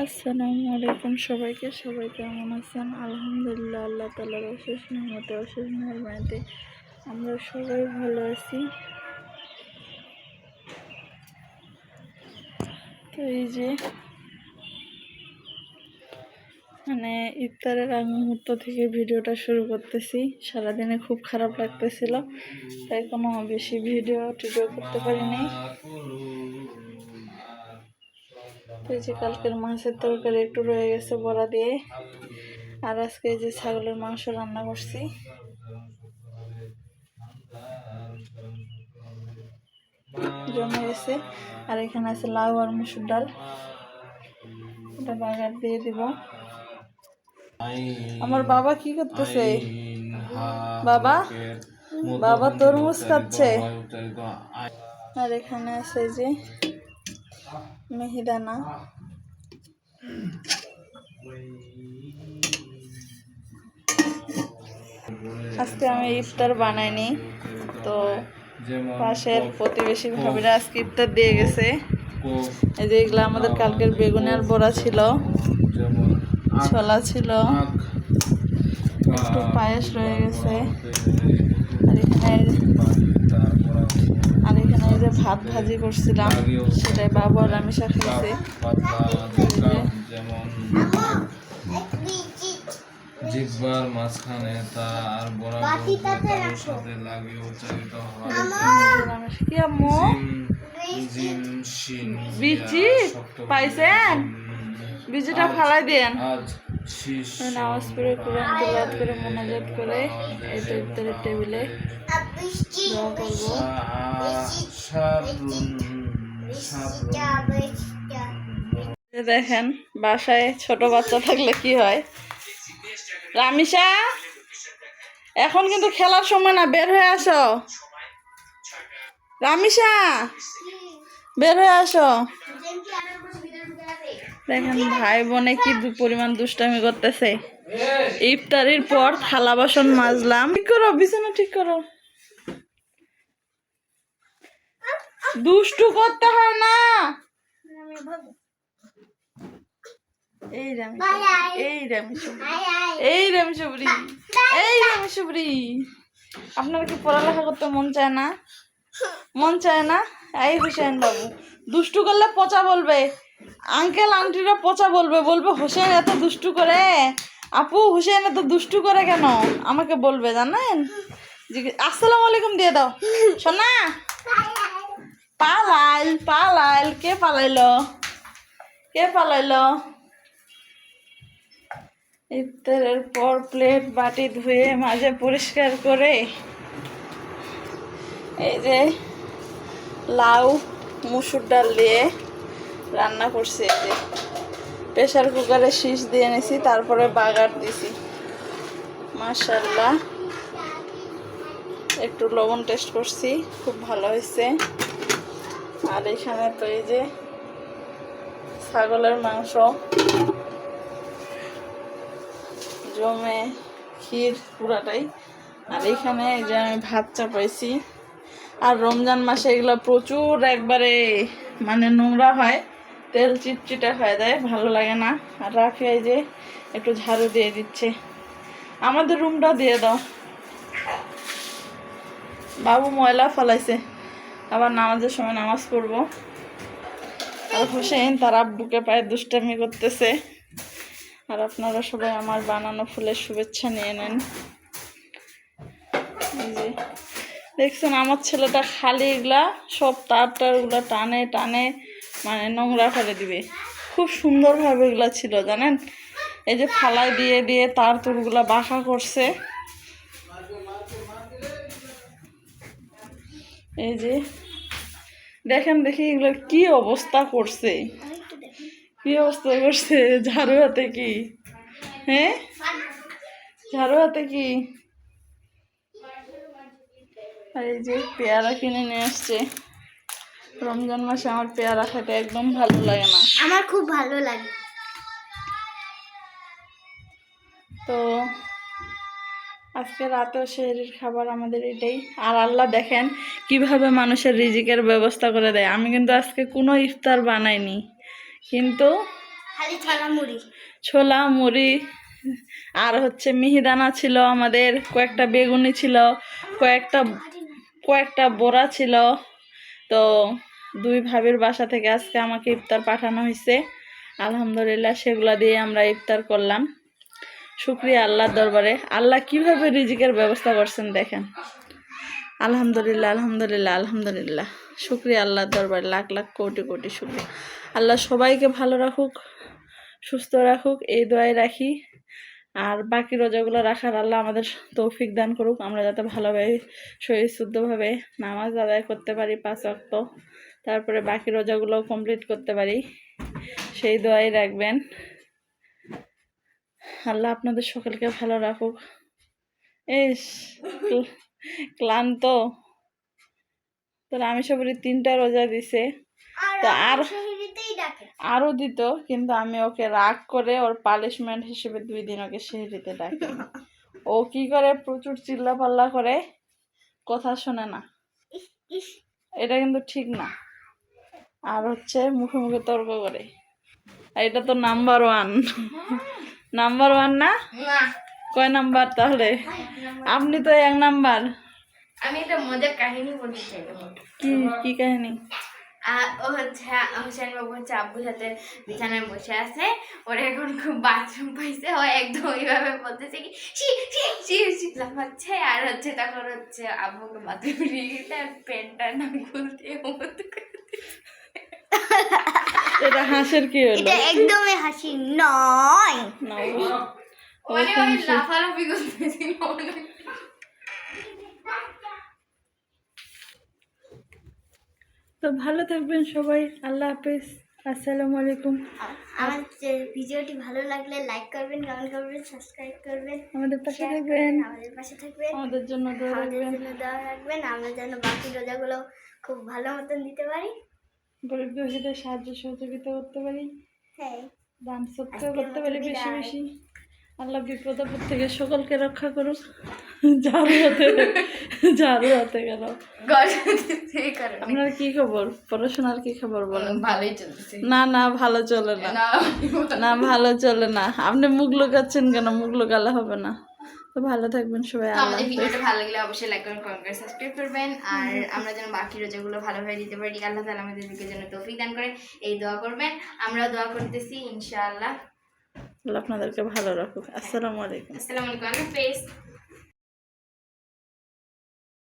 আসসালামু আলাইকুম সবাইকে কেমন আছেন? আলহামদুলিল্লাহ, আল্লাহ তাআলার অশেষ নিয়ামতে অশেষ মেহেরবানিতে আমরা সবাই ভালো আছি। তো এই যে ইফতারের আগ মুহূর্ত থেকে ভিডিওটা শুরু করতেছি। সারাদিনে খুব খারাপ লাগতেছিল, তাই কোনো বেশি ভিডিও করতে পারিনি। তো এই যে কালকের মাছের তরকারি একটু রয়ে গেছে বড়া দিয়ে, আর আজকে এই যে ছাগলের মাংস রান্না করছি। জমে গেছে। আর এখানে আছে লাউ আর মুসুর ডাল, ওটা বাগার দিয়ে দিব। আমার বাবা কি করতেছে? বাবা বাবা তরমুজ খাচ্ছে। আর এখানে আছে যে মিহিদানা। আজকে আমি ইফতার বানাইনি, তো পাশের প্রতিবেশী ভাবিরা আজকে ইফতার দিয়ে গেছে। এই যে এগুলো আমাদের কালকের বেগুনের বড়া ছিল, ছোলা ছিল, একটু পায়েস রয়ে গেছে। আর এখানে এই যে ভাত ভাজি করছিলাম, সেটাই বাবু আর আমি খাইছি। জিহ্বার মাঝখানে তার বরাবর তার সাথে লাগিয়ে উচ্চারিত হয় জিম শিন বিচি পাইছেন, বিচিটা ফালাই দেন। আজ শীষ নামাজ পড়ে কোরআন তেলাওয়াত করে মোনাজাত করে এই তো ইফতারের টেবিলে দোয়া করব। দেখেন বাসায় ছোট বাচ্চা থাকলে কি হয়। রামিসা, এখন কিন্তু খেলার সময় না, বের হয়ে আসো। রামিসা, বের হয়ে আসো। দেখেন ভাই বোনে কি পরিমাণ দুষ্টামি করতেছে। ইফতারির পর থালা বাসন মাজলাম। ঠিক করো, বিছানা ঠিক করো। দুষ্টু করতে হয় না। এই রামেশ্বরী, আপনার কি পড়ালেখা করতে মন চায় না? মন চায় না? এই হুসেন বাবু দুষ্টু করলে পচা বলবে, আঙ্কেল আন্টিরা পচা বলবে, হোসেন এত দুষ্টু করে, আপু হুসেন এত দুষ্টু করে কেন আমাকে বলবে, জানেন? আসসালামু আলাইকুম দিয়ে দাও সোনা। পালাইল কে পালাইলো? ইফতারের পর প্লেট বাটি ধুয়ে মাঝে পরিষ্কার করে এই যে লাউ মুসুর ডাল দিয়ে রান্না করছি। এই যে প্রেসার কুকারে শীষ দিয়ে নিছি, তারপরে বাগার দিছি। মাশাআল্লাহ, একটু লবণ টেস্ট করছি, খুব ভালো হয়েছে। আর এখানে তো এই যে ছাগলের মাংস জমে ক্ষীর পুরাটাই। আর এখানে এই যে আমি ভাত চাপাইছি। আর রমজান মাসে এগুলো প্রচুর একবারে নোংরা হয়, তেল চিটচিটে হয়ে যায়, ভালো লাগে না। আর রাখি এই যে একটু ঝাড়ু দিয়ে দিচ্ছে। আমাদের রুমটা দিয়ে দাও। বাবু ময়লা ফেলাইছে, আবার নামাজের সময় নামাজ পড়বো। আর হোসেন তার আব্বুকে পায়ে দুষ্টামি করতেছে। আর আপনারা সবাই আমার বানানো ফুলের শুভেচ্ছা নিয়ে নেন। এই যে দেখছেন আমার ছেলেটা খালি এগুলা সব তারগুলা টানে টানে নোংরা করে দিবে। খুব সুন্দরভাবে এগুলা ছিল, জানেন? এই যে ফালাই দিয়ে দিয়ে তার তুরগুলা বাঁকা করছে। এই যে দেখেন, দেখি এগুলোর কি অবস্থা করছে, ঝাড়ু হাতে কি, হ্যাঁ ঝাড়ু হাতে কি। আর এই যে পেয়ারা কিনে নিয়ে আসছে। রমজান মাসে আমার পেয়ারা খেতে একদম ভালো লাগে না। আমার খুব ভালো লাগে। তো আজকে রাতেও সেহরির খাবার আমাদের এটাই। আর আল্লাহ দেখেন কিভাবে মানুষের রিজিকের ব্যবস্থা করে দেয়। আমি কিন্তু আজকে কোনো ইফতার বানাইনি, কিন্তু খালি ছোলা মুড়ি। ছোলা মুড়ি আর হচ্ছে মিহিদানা ছিল আমাদের, কয়েকটা বেগুনি ছিল, কয়েকটা বড়া ছিল। তো দুই ভাবির বাসা থেকে আজকে আমাকে ইফতার পাঠানো হয়েছে, আলহামদুলিল্লাহ সেগুলা দিয়ে আমরা ইফতার করলাম। শুকরিয়া আল্লাহর দরবারে, আল্লাহ কিভাবে রিজিকের ব্যবস্থা করছেন দেখেন। আলহামদুলিল্লাহ আলহামদুলিল্লাহ আলহামদুলিল্লাহ, শুকরিয়া আল্লাহর দরবারে, লাখ লাখ কোটি কোটি শুকরিয়া। আল্লাহ সবাইকে ভালো রাখুক, সুস্থ রাখুক, এই দোয়াই রাখি। আর বাকি রোজাগুলো রাখার আল্লাহ আমাদের তৌফিক দান করুক, আমরা যাতে ভালোভাবে শরীর শুদ্ধভাবে নামাজ আদায় করতে পারি 5 ওয়াক্ত, তারপরে বাকি রোজাগুলো কমপ্লিট করতে পারি, সেই দোয়াই রাখবেন। আল্লাহ আপনাদের সকলকে ভালো রাখুক। ইস ক্লান্ত, তোর আমি সবারই 3টা রোজা দিছে, তো আর আরো দিত, কিন্তু আমি ওকে রাগ করে ওর পানিশমেন্ট হিসেবে 2 দিন ওকে সেহরিতে ডাকি। ও কি করে, প্রচুর চিল্লা পাল্লা করে, কথা শোনে না, এটা কিন্তু ঠিক না। আর হচ্ছে মুখে মুখে তর্ক করে, আর এটা তো নাম্বার 1 নাম্বার 1 না, কয় নাম্বার তাহলে? আপনি তো 1 নাম্বার। আমি একটা মজার কাহিনী বলতে চাই। কি কাহিনী? ও হচ্ছে হোসেন বাবু হচ্ছে আব্বুর সাথে বিছানায় বসে আছে, ওরা এখন খুব বাথরুম পাইছে, ও একদম ওইভাবে বলতেছে কি শি শি শি শি লাফাচ্ছে, আর হচ্ছে তখন হচ্ছে আব্বুকে বাথরুমে নিয়ে গেছে, আর প্যান্টটা না খুলতে এটা হাসির কি হলো? এটা একদমই হাসি নয়, না, অনেক লাফালাফি করতেছিল। তো ভালো থাকবেন সবাই, আল্লাহ হাফেজ, আসসালামু আলাইকুম। আমাদের ভিডিওটি ভালো লাগলে লাইক করবেন, কমেন্ট করবেন, সাবস্ক্রাইব করবেন, আমাদের পাশে শেয়ার থাকবেন, করবেন, আমাদের পাশে থাকবেন, আমাদের জন্য দোয়া আমাদের রাখবেন, জন্য দোয়া রাখবেন, আমরা যেন বাকি রোজাগুলো খুব ভালো মতন দিতে পারি। গরিব দুঃখীদের সাহায্য সহযোগিতা করতে পারি, হ্যাঁ, দান সত্য আজকের করতে মতো পারি বেশি বিদায়। বেশি। আল্লাহ বিপদ আপদ থেকে সকলকে রক্ষা করুক। ঝাড়ু হাতে গেল। আপনার কি খবর, পড়াশোনার কি খবর বলেন? ভালোই চলতেছে। না না, ভালো চলে না, না ভালো চলে না। আপনি মুখ লুকাচ্ছেন কেন? মুখ লুকালে হবে না। তো ভালো থাকবেন সবাই, আল্লাহ আমাদের হাফেজ। ভিডিওটা ভালো লাগলে অবশ্যই লাইক করবেন, কমেন্ট করে সাবস্ক্রাইব করবেন, আর আমরা যেন বাকি রোজাগুলো ভালোভাবে দিতে পারি, আল্লাহ তাআলা আমাদেরকে যেন তৌফিক দান করেন, এই দোয়া করবেন। আমরা দোয়া করতেছি ইনশাআল্লাহ। আল্লাহ আপনাদেরকে ভালো রাখুক। আসসালামু আলাইকুম। আসসালামু আলাইকুম, আল্লাহ হাফেজ।